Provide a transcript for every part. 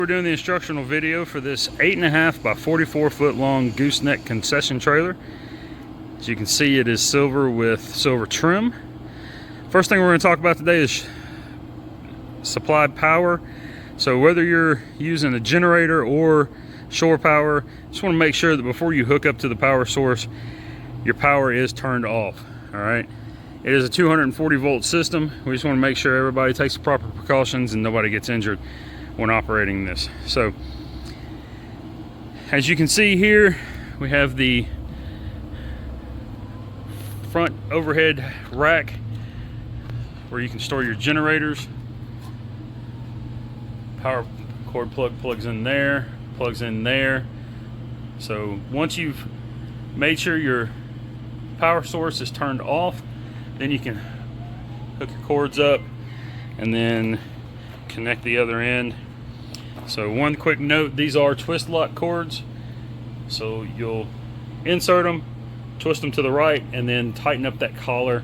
We're doing the instructional video for this 8.5 by 44 foot long gooseneck concession trailer. As you can see, it is silver with silver trim. First thing we're going to talk about today is supplied power. So whether you're using a generator or shore power, just want to make sure that before you hook up to the power source, your power is turned off. All right. It is a 240 volt system. We just want to make sure everybody takes the proper precautions and nobody gets injured when operating this. So as you can see here, we have the front overhead rack where you can store your generators. Power cord plug plugs in there, plugs in there. So once you've made sure your power source is turned off, then you can hook your cords up and then connect the other end. So one quick note, these are twist lock cords. So you'll insert them, twist them to the right, and then tighten up that collar.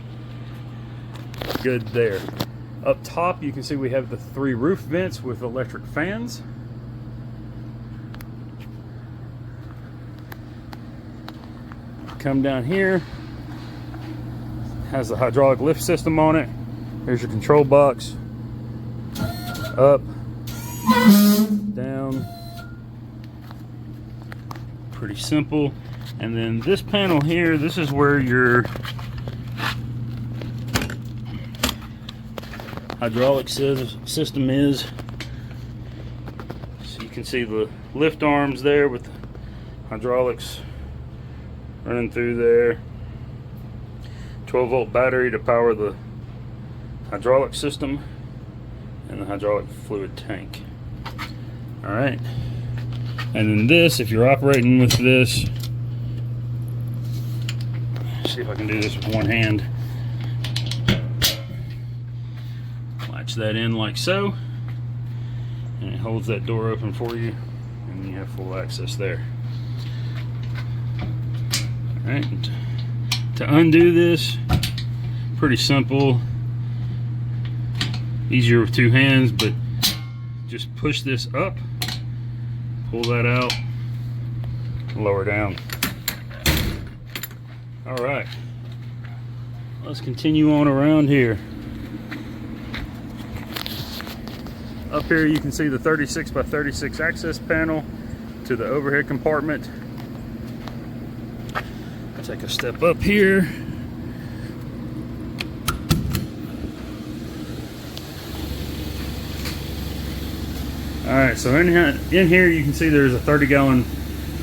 Good there. Up top you can see we have the 3 roof vents with electric fans. Come down here, has the hydraulic lift system on it. Here's your control box. Up, down, pretty simple. And then this panel here, this is where your hydraulic system is. So you can see the lift arms there with the hydraulics running through there. 12 volt battery to power the hydraulic system and the hydraulic fluid tank. All right, and then this, if you're operating with this, see if I can do this with one hand. Latch that in like so, and it holds that door open for you, and you have full access there. All right, to undo this, pretty simple. Easier with 2 hands, but just push this up, pull that out, lower down. All right, let's continue on around here. Up here you can see the 36 by 36 access panel to the overhead compartment. Take a step up here. All right, so in here you can see there's a 30-gallon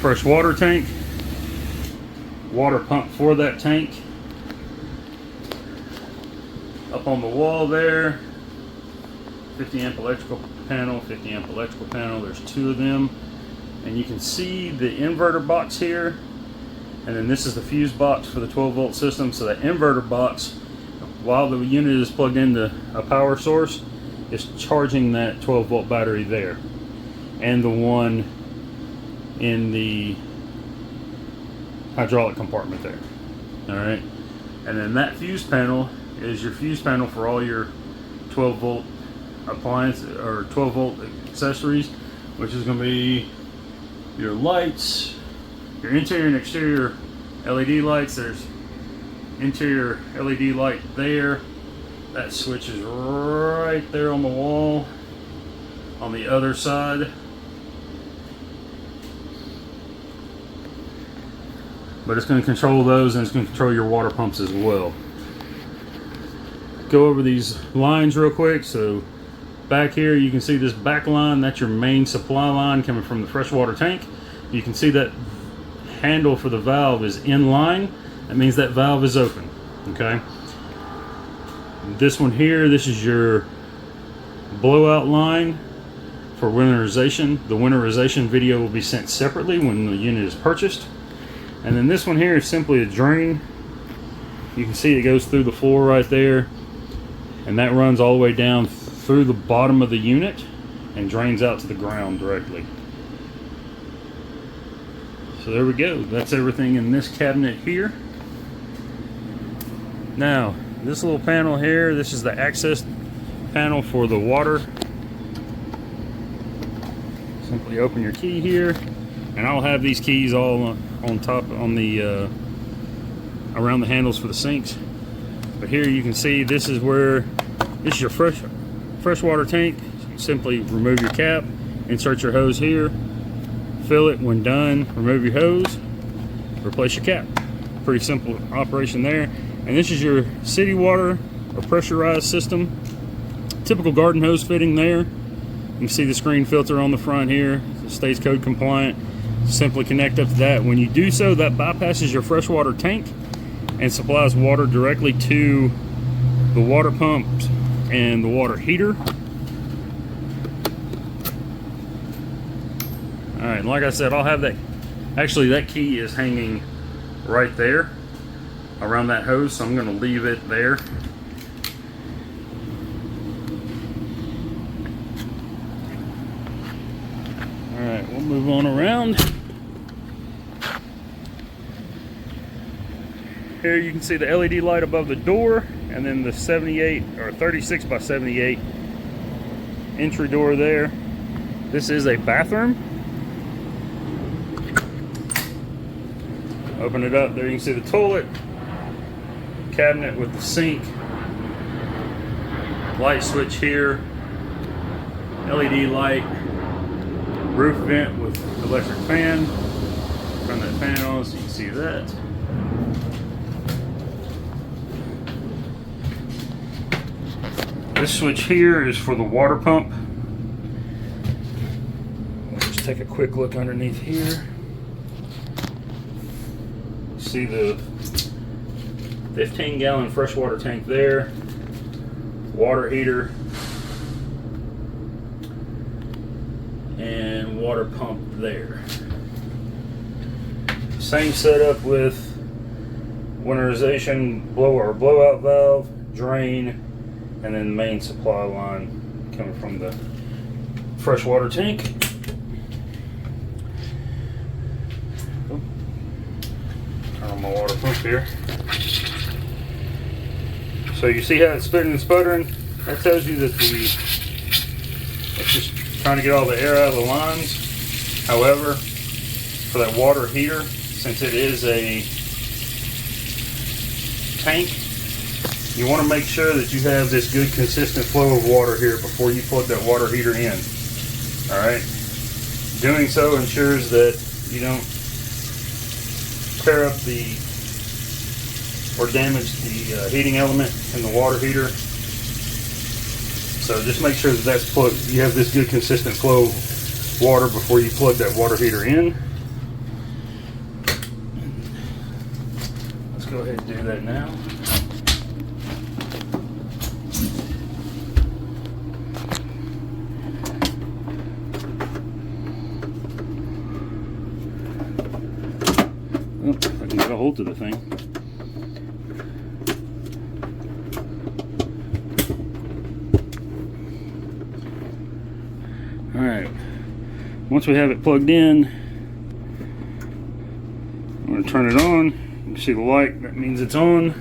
fresh water tank, water pump for that tank. Up on the wall there, 50 amp electrical panel, 50 amp electrical panel. There's 2 of them, and you can see the inverter box here, and then this is the fuse box for the 12 volt system. So that inverter box, while the unit is plugged into a power source, is charging that 12 volt battery there, and the one in the hydraulic compartment there. All right, and then that fuse panel is your fuse panel for all your 12 volt appliances or 12 volt accessories, which is going to be your lights, your interior and exterior LED lights. There's interior LED light there. That switch is right there on the wall on the other side. But it's going to control those, and it's going to control your water pumps as well. Go over these lines real quick. So back here you can see this back line, that's your main supply line coming from the freshwater tank. You can see that handle for the valve is in line. That means that valve is open. Okay. This one here, this is your blowout line for winterization. The winterization video will be sent separately when the unit is purchased. And then this one here is simply a drain. You can see it goes through the floor right there, and that runs all the way down through the bottom of the unit and drains out to the ground directly. So there we go. That's everything in this cabinet here. Now, this little panel here, this is the access panel for the water. Simply open your key here, and I'll have these keys all on top on the around the handles for the sinks. But here you can see this is your freshwater tank. You simply remove your cap, insert your hose here, fill it. When done, remove your hose, replace your cap. Pretty simple operation there. And this is your city water or pressurized system. Typical garden hose fitting there. You can see the screen filter on the front here. It stays code compliant. Simply connect up to that. When you do so, that bypasses your freshwater tank and supplies water directly to the water pump and the water heater. Alright, like I said, I'll have that. Actually, that key is hanging right there around that hose, so I'm going to leave it there. Alright, we'll move on around. Here you can see the LED light above the door, and then the 78 or 36 by 78 entry door there. This is a bathroom. Open it up, there you can see the toilet, cabinet with the sink, light switch here, LED light, roof vent with electric fan. Turn that fan on so you can see that. This switch here is for the water pump. Let's just take a quick look underneath here. See the 15-gallon freshwater tank there, water heater, and water pump there. Same setup with winterization blowout valve, drain, and then the main supply line coming from the freshwater tank. Turn on my water pump here. So you see how it's spitting and sputtering? That tells you that it's just trying to get all the air out of the lines. However, for that water heater, since it is a tank, you want to make sure that you have this good consistent flow of water here before you plug that water heater in. Alright? Doing so ensures that you don't tear up or damage the heating element in the water heater. So just make sure that that's plugged. You have this good consistent flow of water before you plug that water heater in. Let's go ahead and do that now. Oh, if I can get a hold of the thing. Alright, once we have it plugged in, I'm going to turn it on. You can see the light, that means it's on.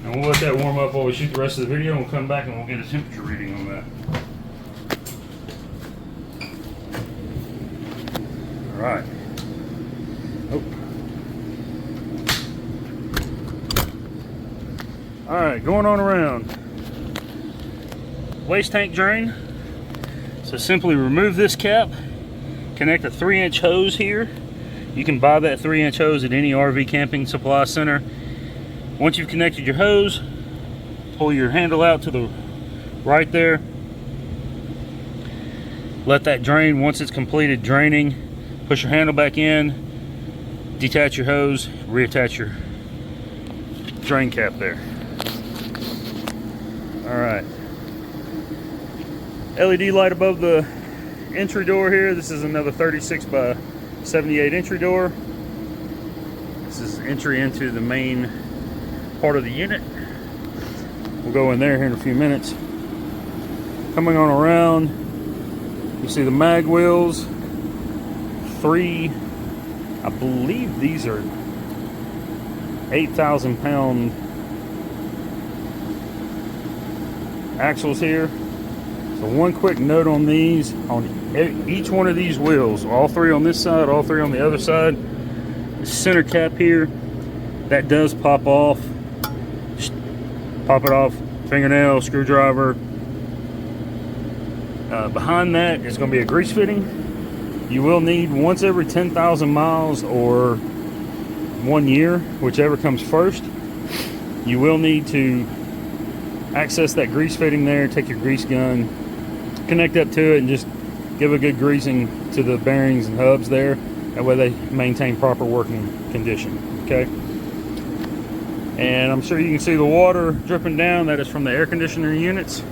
And we'll let that warm up while we shoot the rest of the video, and we'll come back and we'll get a temperature reading on that. Alright. Oh. Alright, going on around. Waste tank drain. So simply remove this cap, connect a 3-inch hose here. You can buy that 3-inch hose at any RV camping supply center. Once you've connected your hose, pull your handle out to the right there. Let that drain. Once it's completed draining, push your handle back in, detach your hose, reattach your drain cap there. Alright. LED light above the entry door here. This is another 36 by 78 entry door. This is entry into the main part of the unit. We'll go in there here in a few minutes. Coming on around, you see the mag wheels, 3 I believe these are 8,000 pound axles here. So one quick note on these, on each one of these wheels, all three on this side, all three on the other side, the center cap here, that does pop off. Just pop it off, fingernail, screwdriver. Behind that is going to be a grease fitting. You will need, once every 10,000 miles or 1 year, whichever comes first, you will need to access that grease fitting there, take your grease gun, connect up to it, and just give a good greasing to the bearings and hubs there. That way they maintain proper working condition. Okay. And I'm sure you can see the water dripping down. That is from the air conditioner units.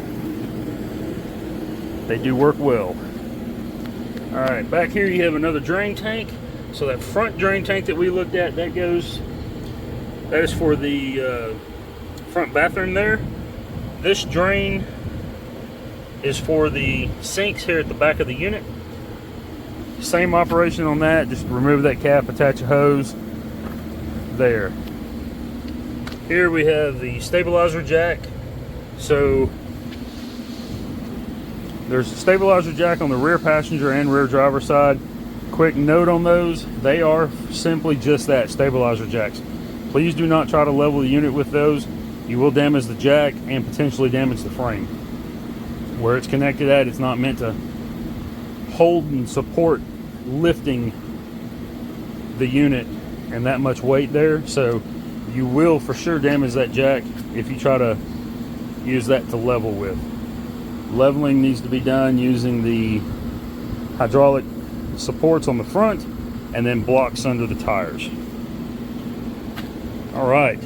They do work well. All right, back here you have another drain tank. So that front drain tank that we looked at, that is for the front bathroom there. This drain is for the sinks here at the back of the unit. Same operation on that, just remove that cap, attach a hose there. Here we have the stabilizer jack. So there's a stabilizer jack on the rear passenger and rear driver side. Quick note on those, they are simply just that, stabilizer jacks. Please do not try to level the unit with those. You will damage the jack and potentially damage the frame. Where it's connected at, it's not meant to hold and support lifting the unit and that much weight there. So you will for sure damage that jack if you try to use that to level with. Leveling needs to be done using the hydraulic supports on the front and then blocks under the tires. All right,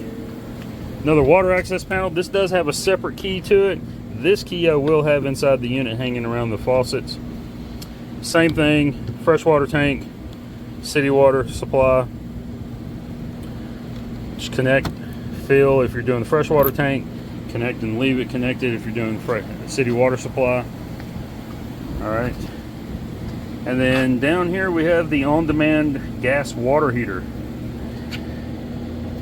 another water access panel. This does have a separate key to it. This key I will have inside the unit hanging around the faucets. Same thing, freshwater tank, city water supply. Just connect, fill if you're doing the freshwater tank, connect and leave it connected if you're doing city water supply. All right. And then down here we have the on-demand gas water heater.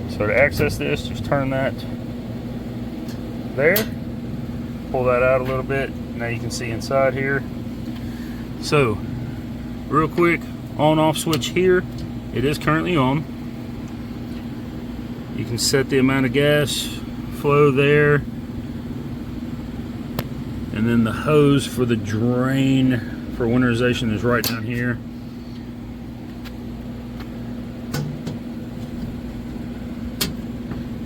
So to access this, just turn that there. Pull that out a little bit. Now you can see inside here. So real quick, on-off switch here. It is currently on. You can set the amount of gas flow there. And then the hose for the drain for winterization is right down here.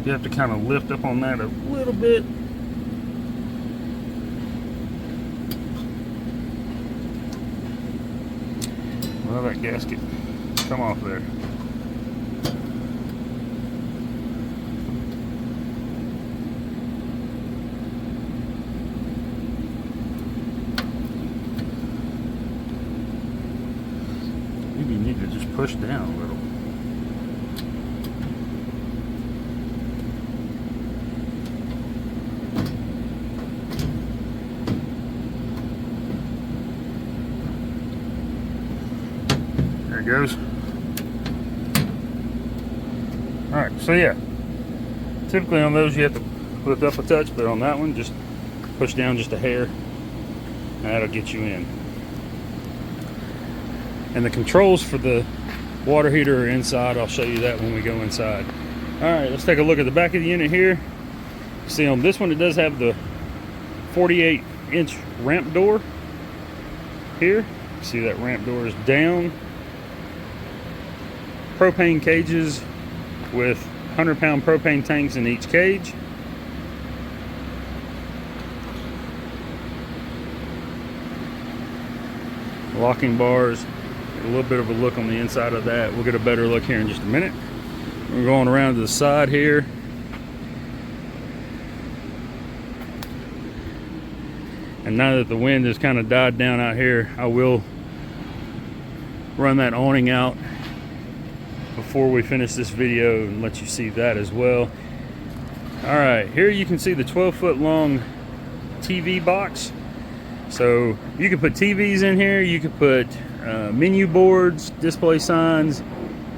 You have to kind of lift up on that a little bit. Well, that gasket come off there. Maybe you need to just push down a little. There it goes. Alright, so yeah, typically on those you have to lift up a touch, but on that one just push down just a hair and that'll get you in. And the controls for the water heater are inside. I'll show you that when we go inside. Alright, let's take a look at the back of the unit here. See, on this one it does have the 48-inch ramp door here. See, that ramp door is down. Propane cages with 100-pound propane tanks in each cage. Locking bars. A little bit of a look on the inside of that. We'll get a better look here in just a minute. We're going around to the side here. And now that the wind has kind of died down out here, I will run that awning out before we finish this video and let you see that as well. All right, here you can see the 12-foot long TV box. So you can put TVs in here, you could put menu boards, display signs,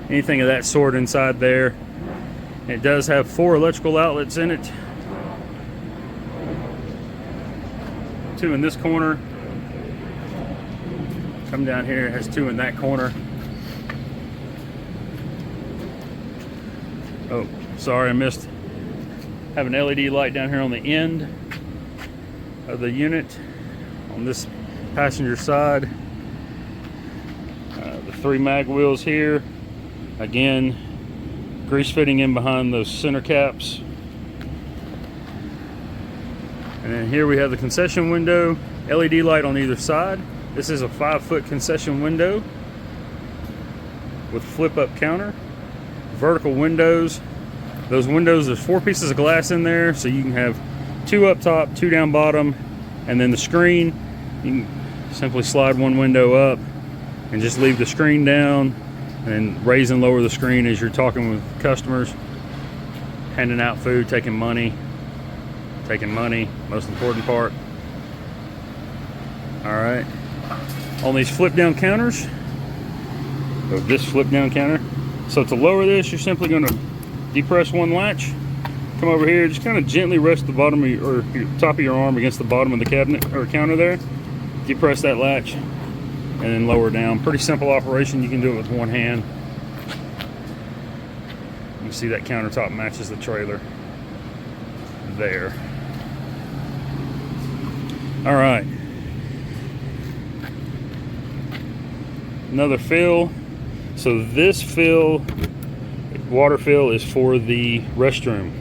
anything of that sort inside there. It does have 4 electrical outlets in it. 2 in this corner. Come down here, it has 2 in that corner. Oh, sorry, I missed. Have an LED light down here on the end of the unit on this passenger side. The 3 mag wheels here. Again, grease fitting in behind those center caps. And then here we have the concession window, LED light on either side. This is a 5-foot concession window with flip-up counter, vertical windows. Those windows, there's 4 pieces of glass in there, so you can have 2 up top, 2 down bottom, and then the screen, you can simply slide 1 window up and just leave the screen down, and raise and lower the screen as you're talking with customers, handing out food, taking money, most important part. All right, on these flip down counters, or this flip down counter, so to lower this, you're simply going to depress 1 latch, come over here, just kind of gently rest the bottom of your, or your top of your arm against the bottom of the cabinet or counter there, depress that latch, and then lower down. Pretty simple operation. You can do it with 1 hand. You can see that countertop matches the trailer there. All right, another fill. So this fill, water fill, is for the restroom.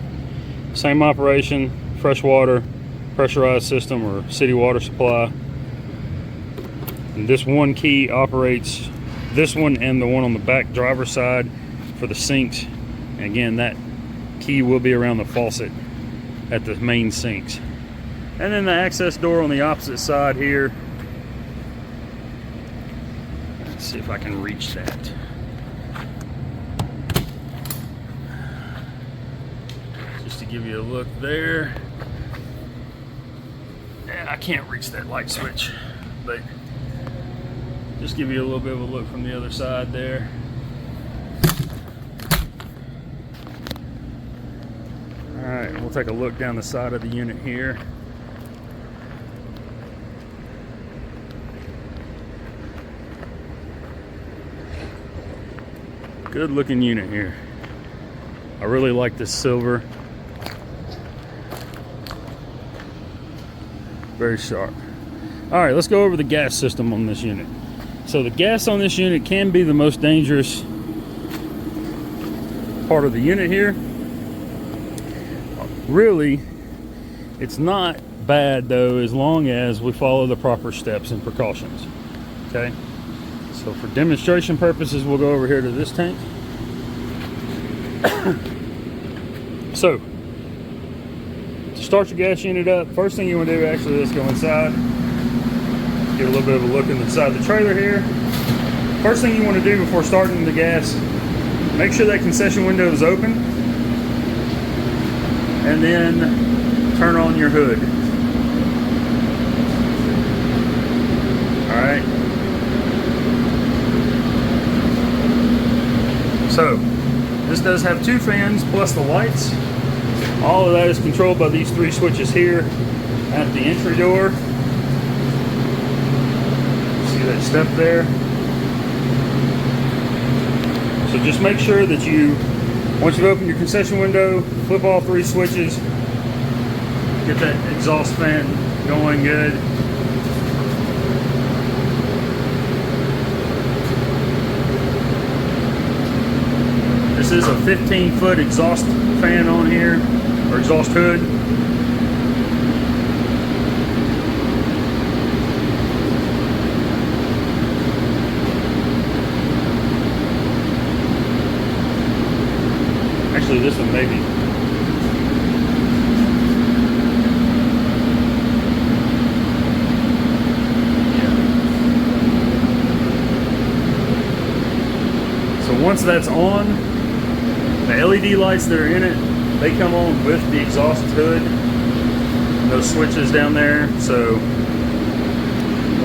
Same operation, fresh water, pressurized system, or city water supply. And this one key operates this one and the one on the back driver's side for the sinks. And again, that key will be around the faucet at the main sinks. And then the access door on the opposite side here. Let's see if I can reach that. Just to give you a look there. Yeah, I can't reach that light switch, but just give you a little bit of a look from the other side there. All right, we'll take a look down the side of the unit here. Good looking unit here. I really like this silver. Very sharp. All right, let's go over the gas system on this unit. So the gas on this unit can be the most dangerous part of the unit here. Really, it's not bad though, as long as we follow the proper steps and precautions. Okay, so for demonstration purposes, we'll go over here to this tank. So to start your gas unit up, first thing you want to do, actually, let's go inside. Get a little bit of a look inside the trailer here. First thing you want to do before starting the gas, make sure that concession window is open, and then turn on your hood. All right. So this does have 2 fans plus the lights. All of that is controlled by these 3 switches here at the entry door. That step there. So just make sure that you, once you've opened your concession window, flip all 3 switches, get that exhaust fan going good. This is a 15-foot exhaust fan on here, or exhaust hood. Actually, this one maybe. Yeah. So once that's on, the LED lights that are in it, they come on with the exhaust hood. Those switches down there. So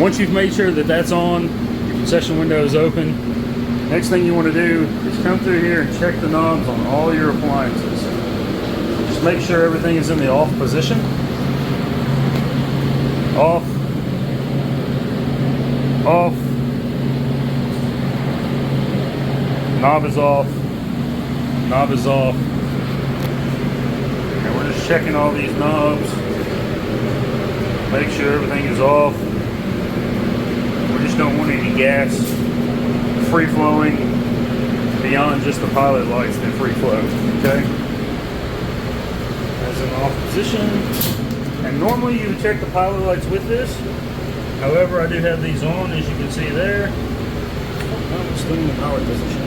once you've made sure that that's on, your concession window is open, Next thing you want to do is come through here and check the knobs on all your appliances. Just make sure everything is in the off position. Off. Off. Knob is off. Knob is off. And we're just checking all these knobs. Make sure everything is off. We just don't want any gas free flowing beyond just the pilot lights that free flow. Okay? That's in off position. And normally you would check the pilot lights with this. However, I do have these on, as you can see there. Oh, it's still in the power position.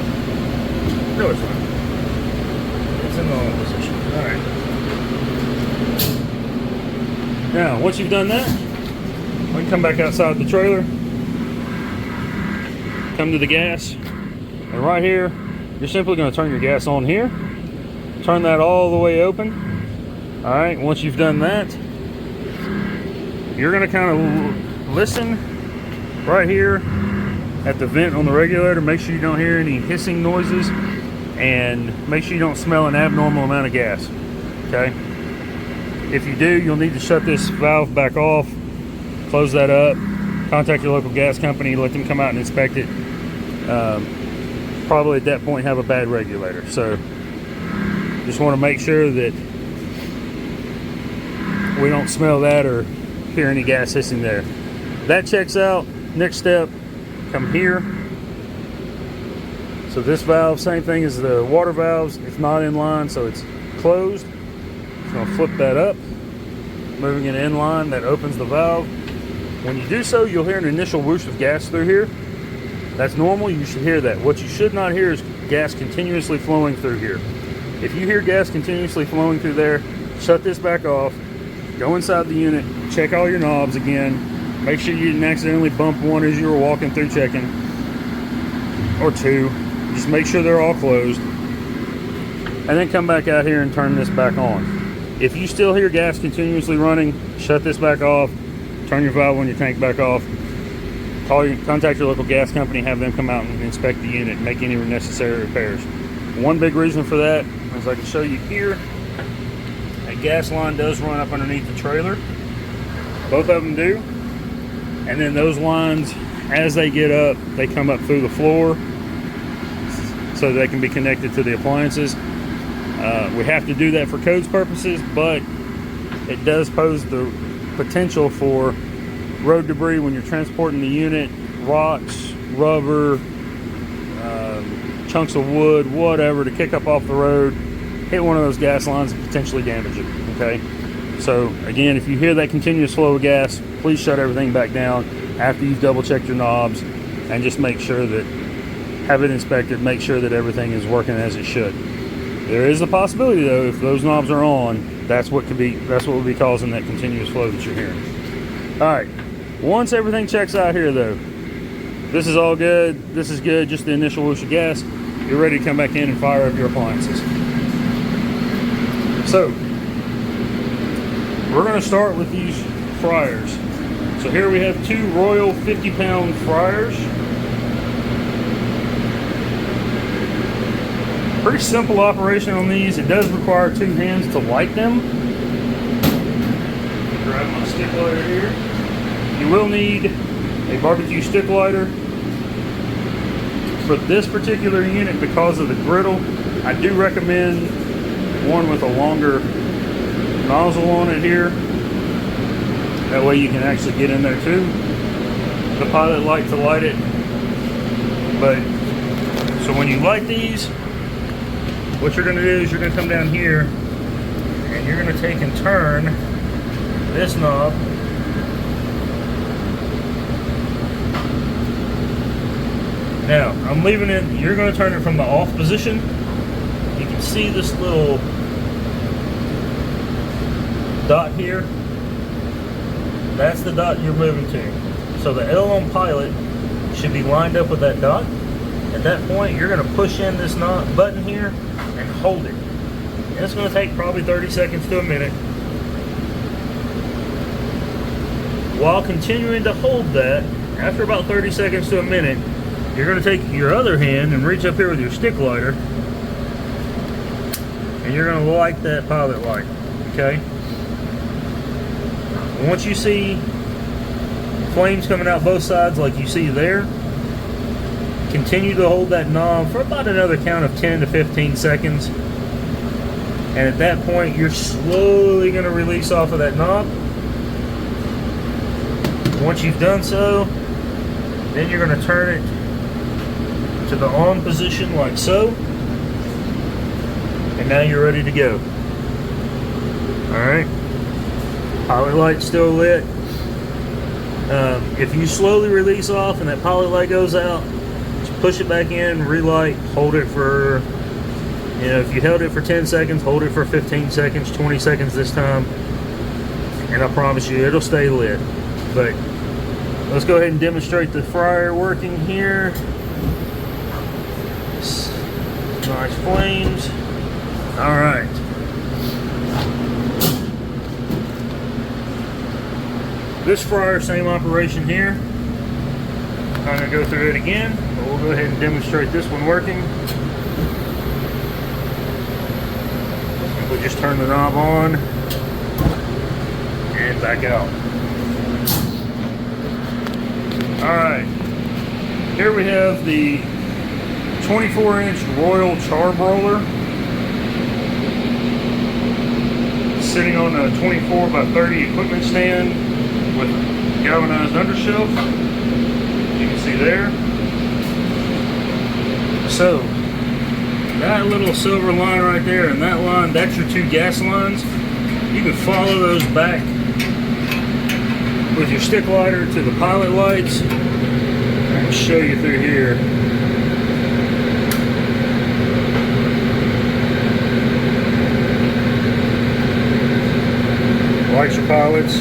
No, it's not. It's in the on position. Alright. Now, once you've done that, we can come back outside the trailer. Come to the gas. And right here, you're simply going to turn your gas on here. Turn that all the way open. Alright, once you've done that, you're going to kind of listen right here at the vent on the regulator. Make sure you don't hear any hissing noises, and make sure you don't smell an abnormal amount of gas. Okay? If you do, you'll need to shut this valve back off, close that up, contact your local gas company, let them come out and inspect it. Probably at that point have a bad regulator. So just want to make sure that we don't smell that or hear any gas hissing there. That checks out. Next step, come here. So this valve, same thing as the water valves. It's not in line, so it's closed. Just gonna flip that up, moving it in line. That opens the valve. When you do so, you'll hear an initial whoosh of gas through here. That's normal. You should hear that. What you should not hear is gas continuously flowing through here. If you hear gas continuously flowing through there, shut this back off. Go inside the unit, check all your knobs again. Make sure you didn't accidentally bump one as you were walking through checking, or two. Just make sure they're all closed. And then come back out here and turn this back on. If you still hear gas continuously running, shut this back off. Turn your valve on your tank back off. Contact your local gas company, have them come out and inspect the unit and make any necessary repairs. One big reason for that, as I can show you here, a gas line does run up underneath the trailer. Both of them do. And then those lines, as they get up, they come up through the floor so they can be connected to the appliances. We have to do that for codes purposes, but it does pose the potential for road debris when you're transporting the unit, rocks, rubber, chunks of wood, whatever, to kick up off the road, hit one of those gas lines and potentially damage it. Okay, so again, if you hear that continuous flow of gas, please shut everything back down after you've double checked your knobs, and just make sure that, have it inspected, make sure that everything is working as it should. There is a possibility though, if those knobs are on, that's what will be causing that continuous flow that you're hearing. All right, once everything checks out here though, this is all good, this is good, just the initial whoosh of gas, you're ready to come back in and fire up your appliances. So, we're gonna start with these fryers. So here we have two Royal 50-pound fryers. Pretty simple operation on these. It does require two hands to light them. Grab my stick lighter here. You will need a barbecue stick lighter. For this particular unit, because of the griddle, I do recommend one with a longer nozzle on it here. That way you can actually get in there too. The pilot light to light it. But, so when you light these, what you're going to do is you're going to come down here and you're going to take and turn this knob now. I'm leaving it, you're going to turn it from the off position. You can see this little dot here. That's the dot you're moving to. So the L on pilot should be lined up with that dot. At that point, you're going to push in this button here and hold it. And it's going to take probably 30 seconds to a minute. While continuing to hold that, after about 30 seconds to a minute, you're going to take your other hand and reach up here with your stick lighter, and you're going to light that pilot light, okay? Once you see flames coming out both sides like you see there, continue to hold that knob for about another count of 10 to 15 seconds. And at that point, you're slowly going to release off of that knob. Once you've done so, then you're going to turn it to the on position like so. And now you're ready to go. Alright. Pilot light's still lit. If you slowly release off and that pilot light goes out, just push it back in, relight, hold it for, you know, if you held it for 10 seconds, hold it for 15 seconds, 20 seconds this time, and I promise you it'll stay lit. But let's go ahead and demonstrate the fryer working here. Nice flames. Alright. This fryer, same operation here. I'm going to go through it again, but we'll go ahead and demonstrate this one working. We'll just turn the knob on and back out. Alright, here we have the 24-inch Royal Charbroiler sitting on a 24 by 30 equipment stand with galvanized undershelf. You can see there. So that little silver line right there and that line, that's your two gas lines. You can follow those back with your stick lighter to the pilot lights. I'll show you through here. Light your pilots.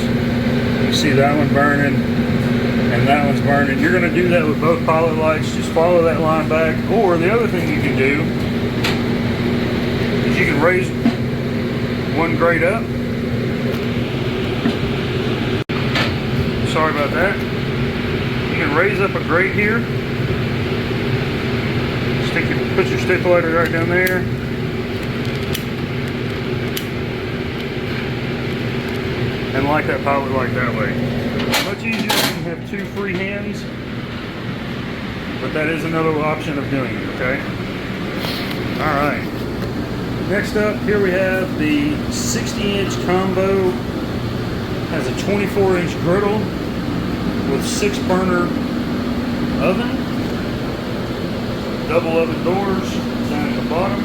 You see that one burning and that one's burning. You're going to do that with both pilot lights. Just follow that line back. Or the other thing you can do is you can raise one grade up. Sorry about that. You can raise up a grate here. Put your stick lighter right down there. And light that pilot light that way. Much easier when you have two free hands, but that is another option of doing it, okay? Alright. Next up, here we have the 60-inch combo. Has a 24-inch griddle with 6-burner oven. Double oven doors down at the bottom.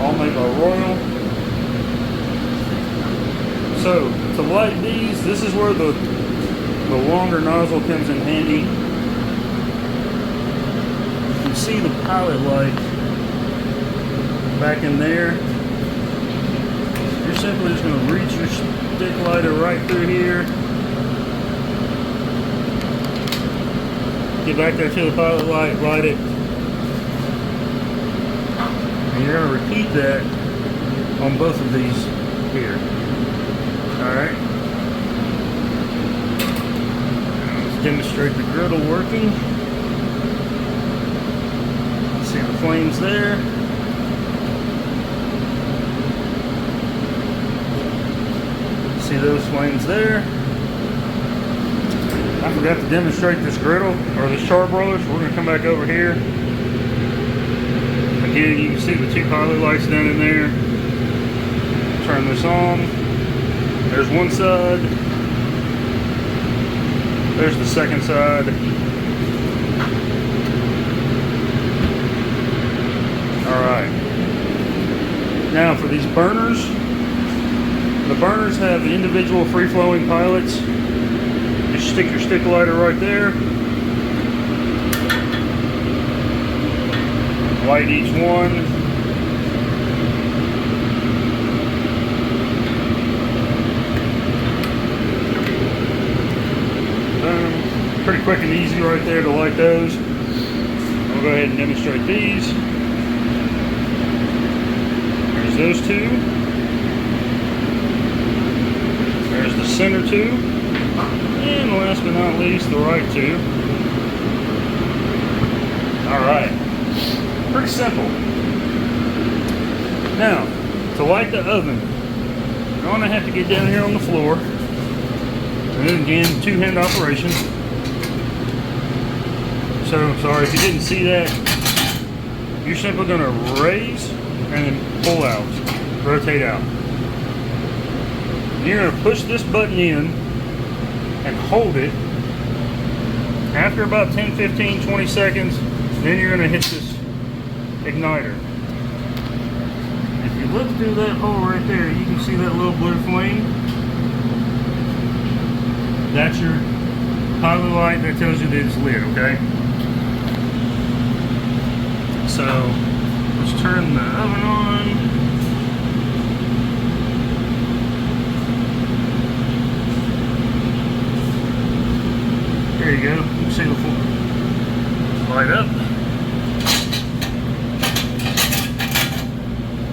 All made by Royal. So, to light these, this is where the longer nozzle comes in handy. You can see the pilot light back in there. You're simply just going to reach your stick lighter right through here. Get back there to the pilot light, light it. And you're going to repeat that on both of these here. Alright. Let's demonstrate the griddle working. See the flames there. See those flames there. I forgot to demonstrate this griddle or this charbroiler, so we're going to come back over here. Again, you can see the two pilot lights down in there. Turn this on. There's one side. There's the second side. Alright. Now for these burners. The burners have individual free-flowing pilots. Just stick your stick lighter right there. Light each one. Pretty quick and easy right there to light those. I'll go ahead and demonstrate these. There's those two. There's the center two. And last but not least, the right two. Alright, pretty simple. Now, to light the oven, you're going to have to get down here on the floor. And then again, two-hand operation. So, sorry if you didn't see that. You're simply going to raise and then pull out, rotate out. You're going to push this button in and hold it. After about 10, 15, 20 seconds, then you're going to hit this igniter. If you look through that hole right there, you can see that little blue flame. That's your pilot light that tells you that it's lit, okay? So, let's turn the oven on. There you go. You can see the light up.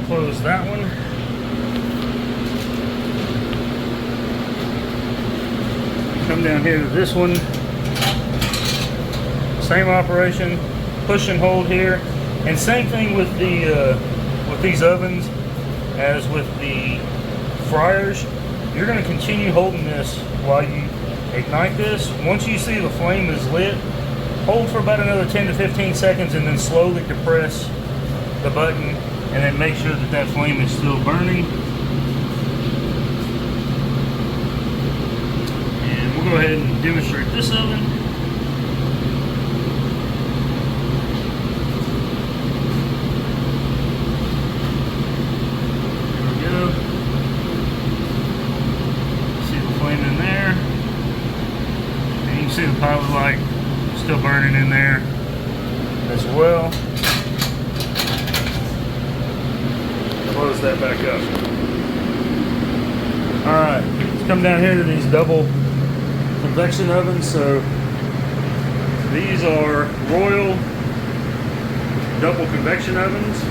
Close that one. Come down here to this one. Same operation. Push and hold here. And same thing with the with these ovens as with the fryers. You're going to continue holding this while you ignite this. Once you see the flame is lit, hold for about another 10 to 15 seconds and then slowly depress the button and then make sure that that flame is still burning. And we'll go ahead and demonstrate this oven. See the pilot light still burning in there as well. Close that back up. Alright, let's come down here to these double convection ovens. So these are Royal double convection ovens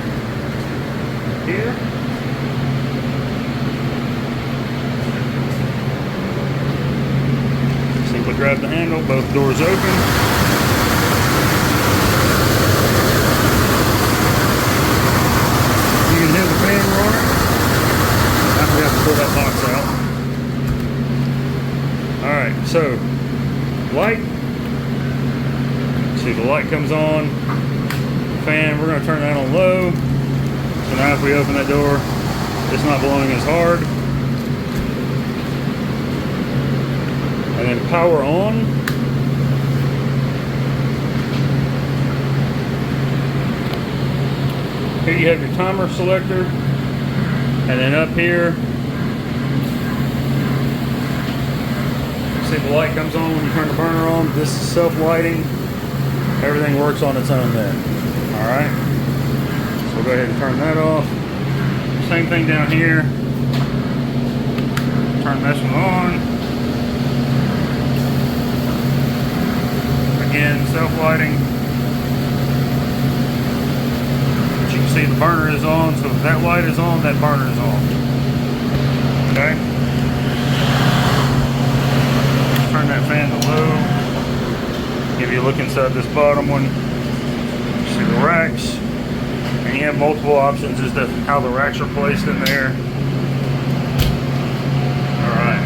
here. Grab the handle, both doors open. You can hear the fan roaring. Now we have to pull that box out. Alright, so light. See, the light comes on. Fan, we're going to turn that on low. So now if we open that door, it's not blowing as hard. And then power on. Here you have your timer selector. And then up here, see the light comes on when you turn the burner on. This is self-lighting. Everything works on its own then. Alright. So we'll go ahead and turn that off. Same thing down here. Turn this one on. Again, self-lighting. But you can see the burner is on, so if that light is on, that burner is on. Okay? Turn that fan to low. If you look inside this bottom one, you see the racks. And you have multiple options as to how the racks are placed in there. Alright.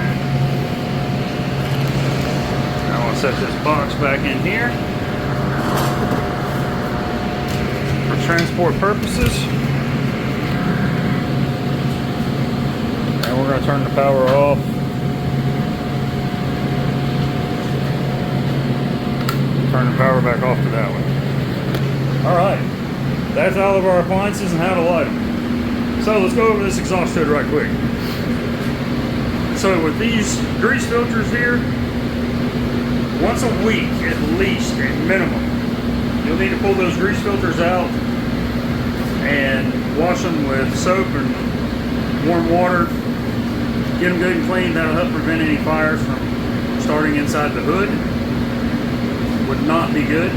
Set this box back in here for transport purposes. And we're going to turn the power off. Turn the power back off to that one. Alright, that's all of our appliances and how to light them. So let's go over this exhaust hood right quick. So with these grease filters here, once a week, at least, at minimum, you'll need to pull those grease filters out and wash them with soap and warm water. Get them good and clean. That'll help prevent any fires from starting inside the hood. Would not be good.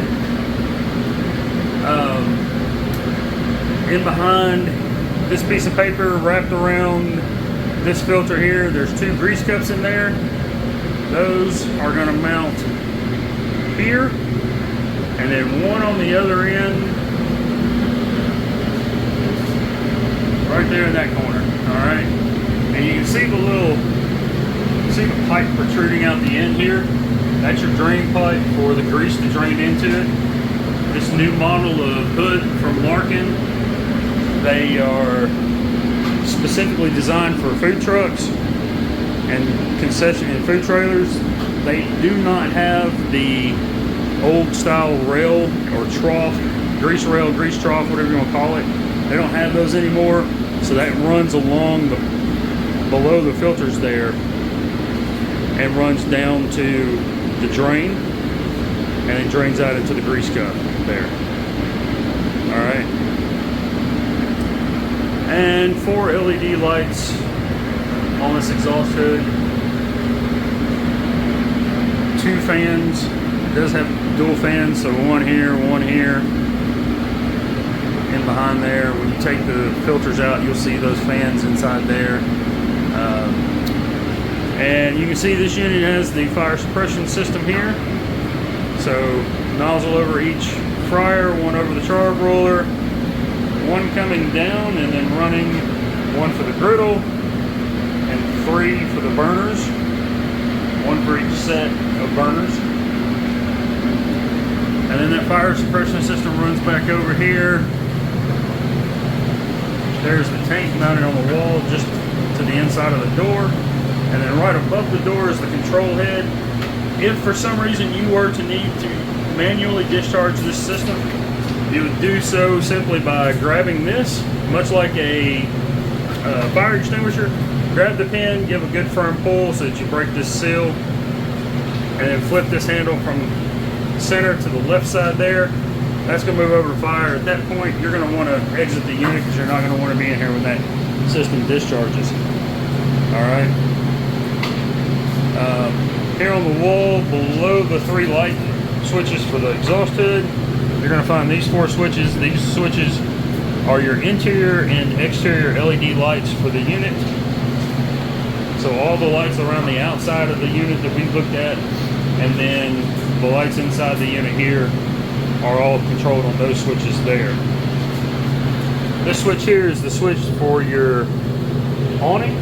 In behind this piece of paper wrapped around this filter here, there's two grease cups in there. Those are going to mount here and then one on the other end, right there in that corner. All right, and you can see the pipe protruding out the end here. That's your drain pipe for the grease to drain into it. This new model of hood from Larkin, they are specifically designed for food trucks and concession and food trailers. They do not have the old style rail or trough, grease rail, grease trough, whatever you want to call it. They don't have those anymore, so that runs along below the filters there and runs down to the drain, and it drains out into the grease cup there. All right, and 4 LED lights on this exhaust hood, 2 fans. It does have dual fans, so one here, and behind there. When you take the filters out, you'll see those fans inside there. And you can see this unit has the fire suppression system here. So nozzle over each fryer, one over the charbroiler, one coming down and then running, one for the griddle and 3 for the burners, one for each set of burners. And then that fire suppression system runs back over here. There's the tank mounted on the wall just to the inside of the door. And then right above the door is the control head. If for some reason you were to need to manually discharge this system, you would do so simply by grabbing this, much like a fire extinguisher. Grab the pin, give a good firm pull so that you break this seal, and then flip this handle from center to the left side there. That's going to move over to fire. At that point, you're going to want to exit the unit because you're not going to want to be in here when that system discharges. All right. Here on the wall, below the 3 light switches for the exhaust hood, you're going to find these 4 switches. These switches are your interior and exterior LED lights for the unit. So all the lights around the outside of the unit that we looked at, and then the lights inside the unit here are all controlled on those switches there. This switch here is the switch for your awning.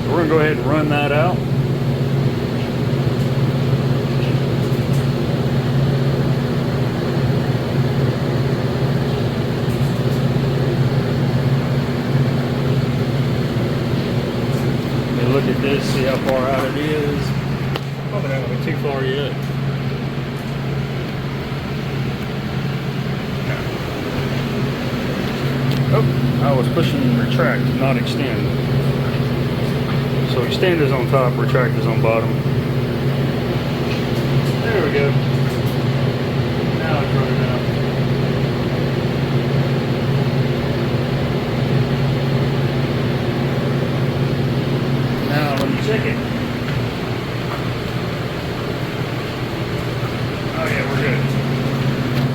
We're going to go ahead and run that out. Look at this, see how far out it is. Probably not going to be too far yet. Oh, I was pushing retract, not extend. So extend is on top, retract is on bottom. There we go. Now it's running out. Now let me check it. Oh yeah, we're good.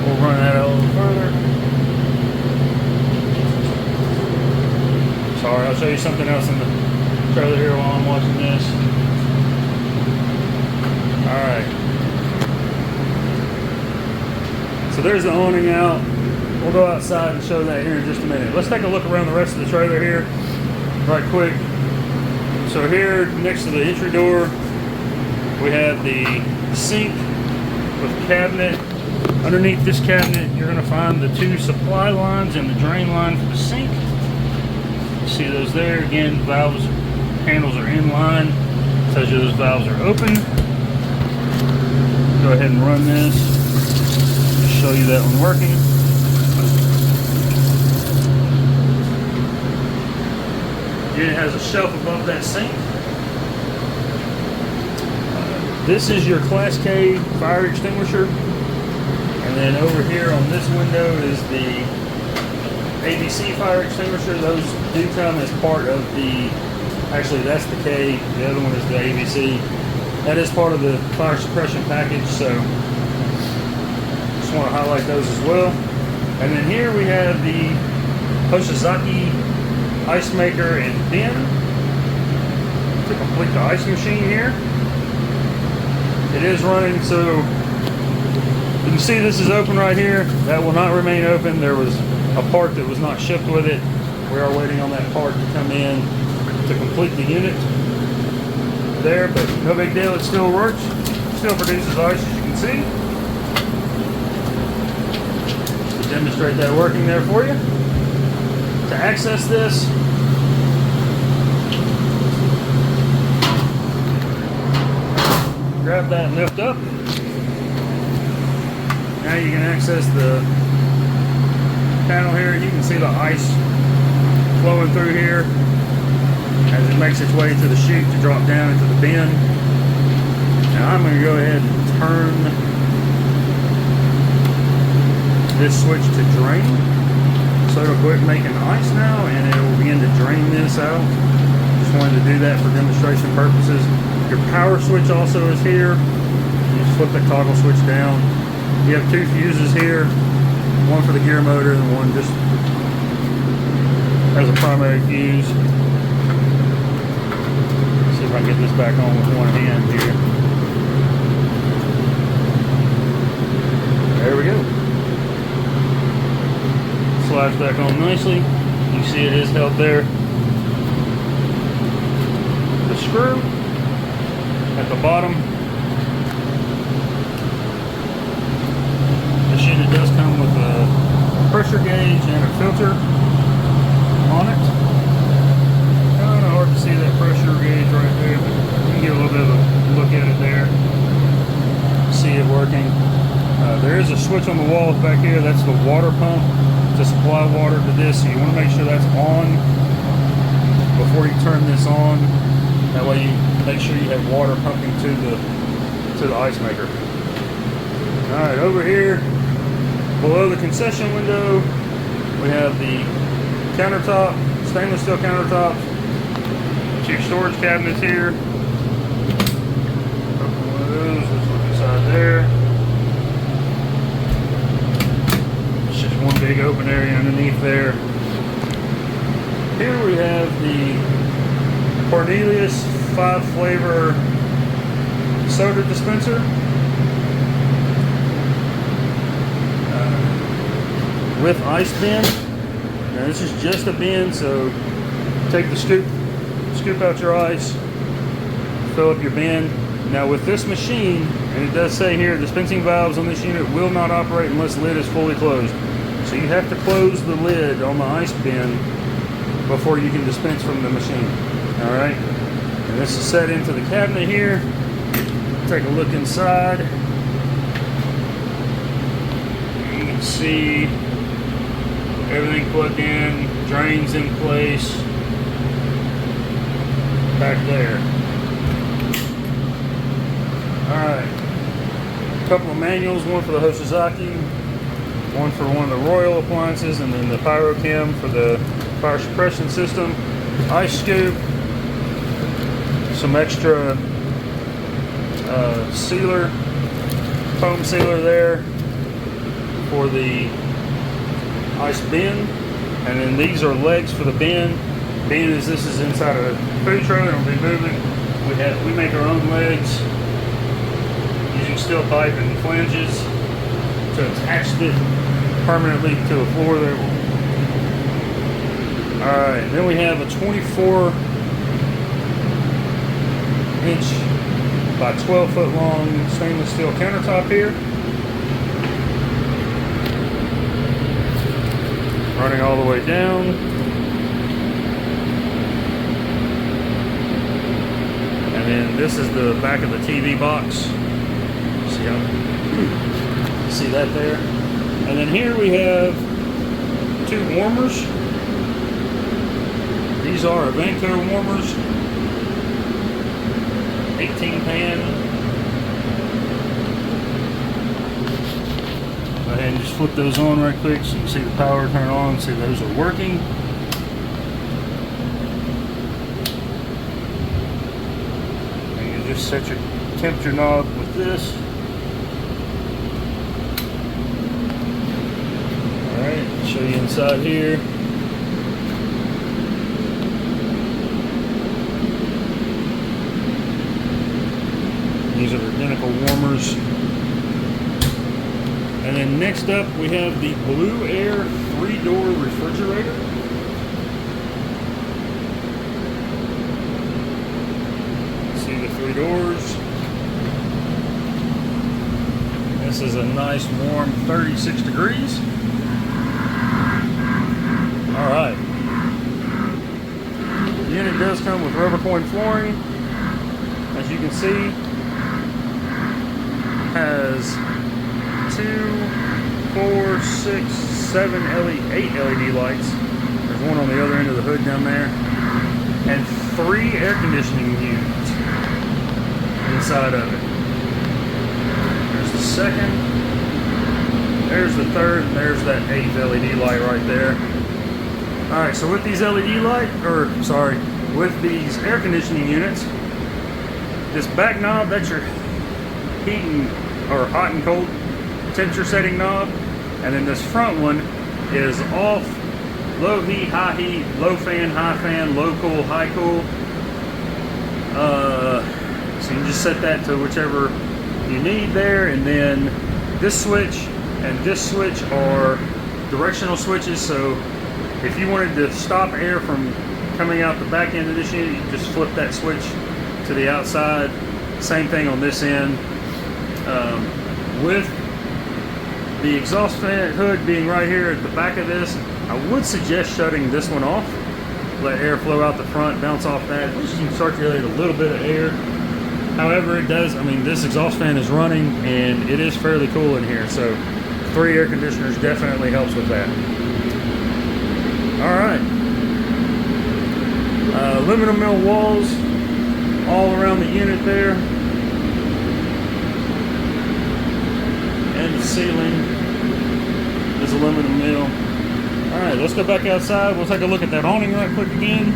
We'll run that a little further. Sorry, I'll show you something else in the trailer here while I'm watching this. Alright. So there's the awning out. We'll go outside and show that here in just a minute. Let's take a look around the rest of the trailer here right quick. So here next to the entry door, we have the sink with a cabinet. Underneath this cabinet, you're going to find the 2 supply lines and the drain line for the sink. You see those there. Again, valves, handles are in line. Tells you those valves are open. Go ahead and run this. Just show you that one working. It has a shelf above that sink. This is your Class K fire extinguisher. And then over here on this window is the ABC fire extinguisher. Those do come as part of the, actually that's the K, the other one is the ABC. That is part of the fire suppression package, so just want to highlight those as well. And then here we have the Hoshizaki ice maker and bin to complete the ice machine here. It is running, so You can see this is open right here. That will not remain open. There was a part that was not shipped with it. We are waiting on that part to come in to complete the unit there, but no big deal. It still works. Still produces ice, as you can see. To demonstrate that working there for you. To access this, grab that and lift up. Now you can access the panel here. You can see the ice flowing through here as it makes its way to the chute to drop down into the bin. Now I'm going to go ahead and turn this switch to drain. So it'll quit making ice now and it will begin to drain this out. Just wanted to do that for demonstration purposes. Your power switch also is here. You just flip that toggle switch down. You have 2 fuses here, one for the gear motor and one just as a primary fuse. See if I can get this back on with one hand here. There we go. Slides back on nicely. You see it is held there. The screw at the bottom. This unit does come with a pressure gauge and a filter on it. Kind of hard to see that pressure gauge right there, but you can get a little bit of a look at it there. See it working. There is a switch on the wall back here. That's the water pump to supply water to this. So you want to make sure that's on before you turn this on. That way you make sure you have water pumping to the ice maker. All right, over here below the concession window, we have the countertop, stainless steel countertops. 2 storage cabinets here. Open one of those. Let's look inside there. It's just one big open area underneath there. Here we have the Cornelius 5 flavor soda dispenser. With ice bin. Now this is just a bin, so take the scoop out your ice, fill up your bin. Now with this machine, and it does say here, dispensing valves on this unit will not operate unless the lid is fully closed. So you have to close the lid on the ice bin before you can dispense from the machine. All right, and this is set into the cabinet here. Take a look inside. You can see everything plugged in, drains in place back there. Alright, a couple of manuals, one for the Hoshizaki, one for one of the Royal appliances, and then the Pyrochem for the fire suppression system. Ice scoop, some extra sealer, foam sealer there for the ice bin, and then these are legs for the bin. Being as this is inside a food trailer, it'll be moving. We make our own legs using steel pipe and flanges to attach it permanently to the floor there. All right, then we have a 24 inch by 12 foot long stainless steel countertop here. Running all the way down. And then this is the back of the TV box. See that there? And then here we have 2 warmers. These are Vanco warmers. 18 pan. Go ahead and just flip those on right quick so you can see the power turn on, see those are working. And you just set your temperature knob with this. Alright, show you inside here. These are identical warmers. And then next up we have the Blue Air 3-door refrigerator. See the 3 doors. This is a nice warm 36 degrees. Alright. The unit does come with rubber coin flooring. As you can see, has 2, 4, 6, 7, 8 LED lights. There's one on the other end of the hood down there. And 3 air conditioning units inside of it. There's the second, there's the third, and there's that 8th LED light right there. Alright, so with these LED light, with these air conditioning units, this back knob, that's your heating or hot and cold temperature setting knob, and then this front one is off, low heat, low fan, high fan, low cool, high cool. So you just set that to whichever you need there, and then this switch and this switch are directional switches, so if you wanted to stop air from coming out the back end of this unit, you just flip that switch to the outside. Same thing on this end. With the exhaust fan hood being right here at the back of this, I would suggest shutting this one off. Let air flow out the front, bounce off that. At least you can circulate a little bit of air. However, it does, I mean, this exhaust fan is running and it is fairly cool in here, so 3 air conditioners definitely helps with that. Alright. Aluminum mill walls all around the unit there. And the ceiling is aluminum mill. Alright, let's go back outside. We'll take a look at that awning right quick again.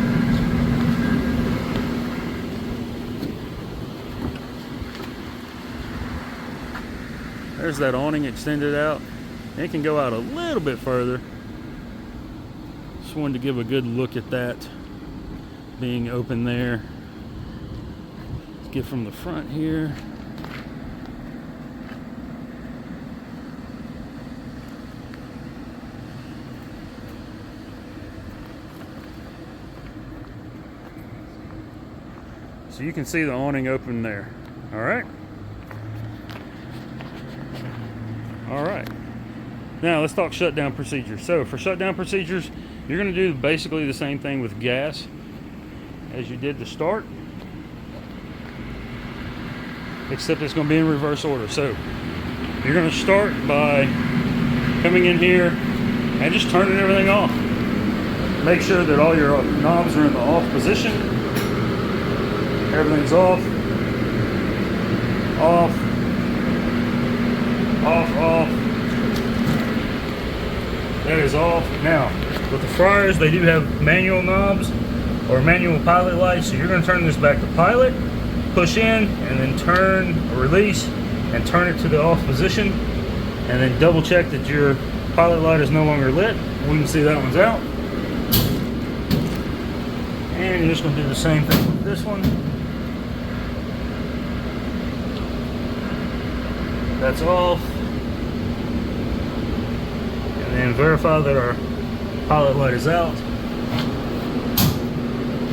There's that awning extended out. It can go out a little bit further. Just wanted to give a good look at that being open there. Let's get from the front here. So you can see the awning open there. All right. All right. Now let's talk shutdown procedures. So for shutdown procedures, you're going to do basically the same thing with gas as you did to start, except it's going to be in reverse order. So you're going to start by coming in here and just turning everything off. Make sure that all your knobs are in the off position. Everything's off, off, off, off. That is off. Now, with the fryers, they do have manual knobs or manual pilot lights. So you're going to turn this back to pilot, push in, and then turn or release and turn it to the off position. And then double check that your pilot light is no longer lit. We can see that one's out. And you're just going to do the same thing with this one. That's off. And then verify that our pilot light is out.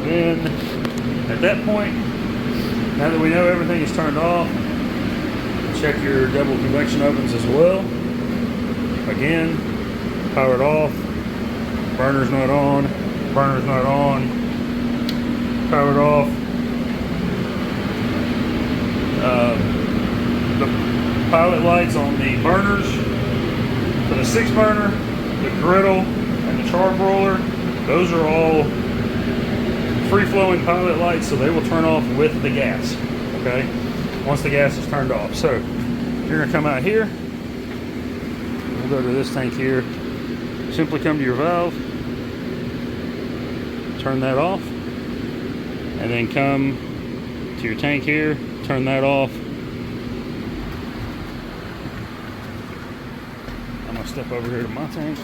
Then at that point, now that we know everything is turned off, check your double convection ovens as well. Again, powered off, burner's not on, burner's not on, powered off. The pilot lights on the burners for the 6 burner, the griddle, and the char broiler, those are all free-flowing pilot lights, so they will turn off with the gas, okay, once the gas is turned off. So you're going to come out here, we'll go to this tank here, simply come to your valve, turn that off, and then come to your tank here, turn that off. I'm going to step over here to my tank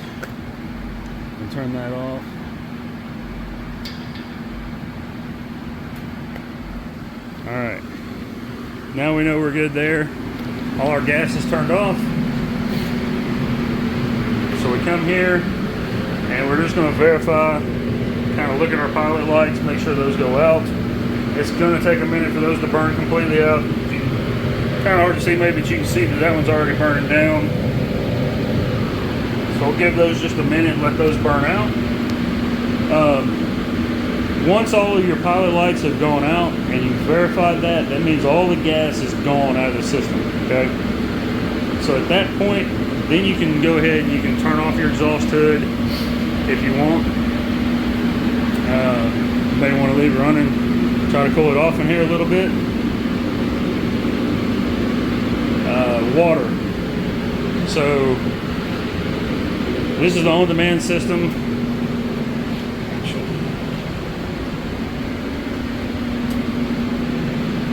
and turn that off. Alright, now we know we're good there. All our gas is turned off. we come here and we're just going to verify, kind of look at our pilot lights, make sure those go out. It's going to take a minute for those to burn completely out. Kind of hard to see maybe, but you can see that that one's already burning down. So we'll give those just a minute and let those burn out. Once all of your pilot lights have gone out and you've verified that, that means all the gas is gone out of the system, okay? So at that point, then you can go ahead and you can turn off your exhaust hood if you want. You may want to leave it running, try to cool it off in here a little bit. Water. So this is the on-demand system.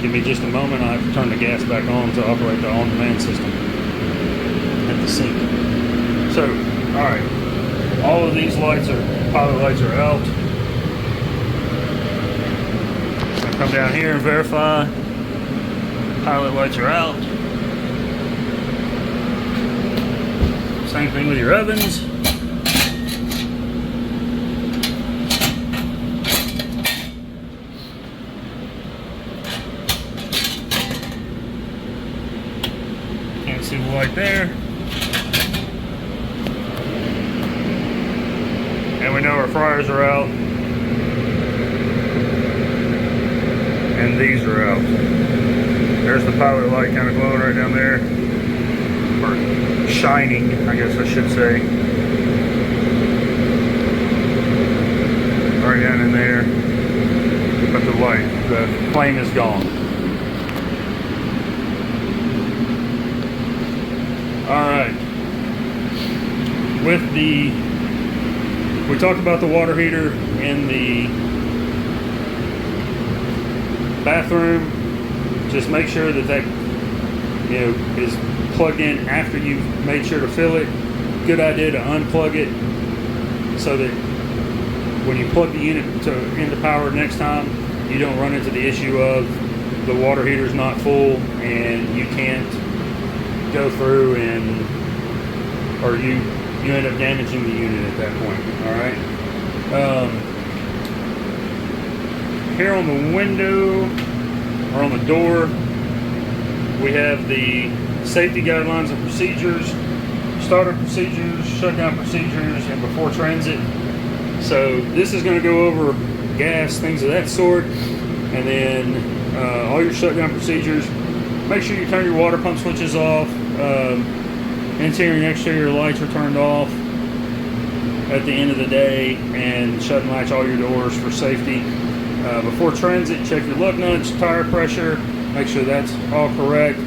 Give me just a moment. I have to turn the gas back on to operate the on-demand system at the sink. So, all right, all of these lights are, pilot lights are out. I come down here and verify. Pilot lights are out. Same thing with your ovens. Can't see the light there. And we know our fryers are out. And these are out. There's the pilot light kind of glowing right down there. Or shining, I guess I should say. Right down in there. But the light, the flame is gone. Alright. With the, we talked about the water heater in the bathroom. Just make sure that that, you know, is plugged in after you've made sure to fill it. Good idea to unplug it so that when you plug the unit into power next time, you don't run into the issue of the water heater's not full and you can't go through and, or you end up damaging the unit at that point. All right. Here on the window or on the door, we have the safety guidelines and procedures, startup procedures, shutdown procedures, and before transit. So this is going to go over gas, things of that sort, and then all your shutdown procedures. Make sure you turn your water pump switches off. Interior and exterior lights are turned off at the end of the day, and shut and latch all your doors for safety. Before transit, check your lug nuts, tire pressure, make sure that's all correct.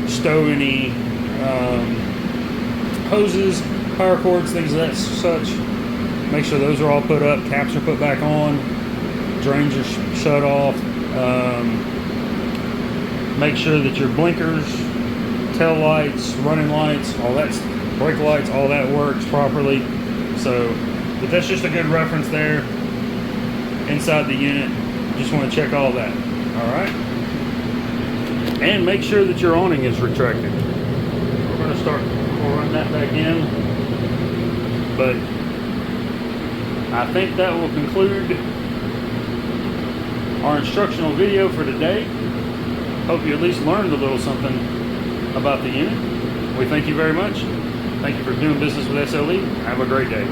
Stow any hoses, power cords, things of that such. Make sure those are all put up, caps are put back on, drains are shut off. Make sure that your blinkers, tail lights, running lights, all that, brake lights, all that works properly. So, but that's just a good reference there inside the unit. Just want to check all that. All right. And make sure that your awning is retracted. We're going to start, we'll run that back in. But I think that will conclude our instructional video for today. Hope you at least learned a little something about the unit. We thank you very much. Thank you for doing business with SLE. Have a great day.